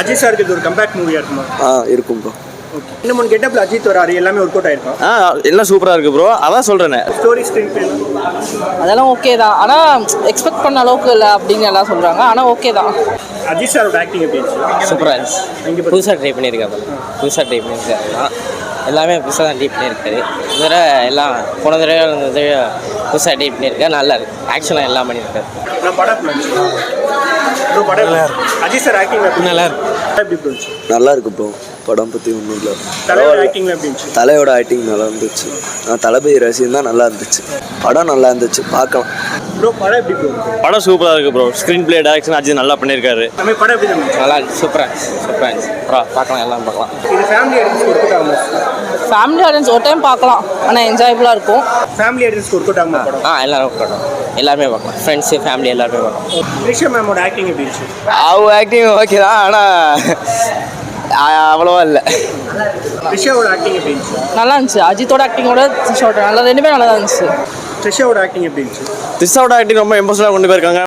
அஜித் சாருக்கு இது ஒரு கம்பேக் மூவியா இருக்குமா? இருக்கும் ப்ரோ. ஓகே. இன்னும் 3 கெட்டப்ல அஜித் வராரு, எல்லாமே ஒர்க் அவுட் ஆயிருக்கும். எல்லாம் சூப்பராக இருக்குது ப்ரோ. அதான் சொல்கிறேனே. ஸ்டோரி ஸ்க்ரீன் பிளே அதெல்லாம் ஓகே தான். ஆனால் எக்ஸ்பெக்ட் பண்ண அளவுக்கு இல்லை அப்படின்னு எல்லாம் சொல்கிறாங்க. ஆனால் ஓகே தான். அஜித் சாரோட ஆக்டிங் எப்படி இருந்துச்சு? சூப்பராக இருந்துச்சு. புதுசாக ட்ரை பண்ணியிருக்காரு. எல்லாமே புதுசாக தான் ட்ரை பண்ணியிருக்காரு. இதுவரை எல்லாம் போன தடவை புதுசாக ட்ரை பண்ணியிருக்காரு. நல்லா இருக்கு. ஆக்ஷனாக எல்லாம் பண்ணியிருக்காரு. நான் படம் அஜித் சார் ஆக்டிங் நல்லா இருக்கு. நல்லா இருக்கு ப்ரோ. படம் பற்றி ஒன்றும் இல்லை. தலையோட ஆக்டிங் எப்படி இருந்துச்சு? தலையோட ஆக்டிங் நல்லா இருந்துச்சு. நான் தளபதி ரசிகன் தான். நல்லா இருந்துச்சு. படம் நல்லா இருந்துச்சு. பார்க்கலாம் ப்ரோ. படம் எப்படி இருந்துச்சு? படம் சூப்பராக இருக்குது bro. Screen play direction Ajith நல்லா பண்ணியிருக்காரு. நம்ம படம் எப்படி இருந்துச்சு? நல்லா இருந்துச்சு. சூப்பராக இருந்துச்சு. பார்க்கலாம், எல்லாம் பார்க்கலாம். இது ஃபேமிலி ஆடியன்ஸ் ஒர்க் அவுட் ஆகுமா? ஃபேமிலி ஆடியன்ஸ் ஒரு டைம் பார்க்கலாம். ஆனால் என்ஜாயபுளாக இருக்கும். ஃபேமிலி ஆடியன்ஸ் ஒர்க் அவுட் ஆகுமா படம்? எல்லாரும் பார்க்கலாம். எல்லாருமே பார்க்கலாம். ஃப்ரெண்ட்ஸு ஃபேமிலி எல்லாருமே பார்க்கலாம். த்ரிஷா மேமோட ஆக்டிங் எப்படி இருந்துச்சு? அவங்க ஆக்டிங் ஓகே தான். ஆனால் அவ்வளோவா இல்லை. த்ரிஷாவோட ஆக்டிங் எப்படி இருந்துச்சு? நல்லா இருந்துச்சு. அஜித்தோட ஆக்டிங்கோட த்ரிஷாவோட நல்லா, ரெண்டுமே நல்லா தான் இருந்துச்சு. த்ரிஷாவோட ஆக்டிங் எப்படி இருந்துச்சு? த்ரிஷாவோட ஆக்டிங் ரொம்ப எமோஷனலாக கொண்டு போயிருக்காங்க.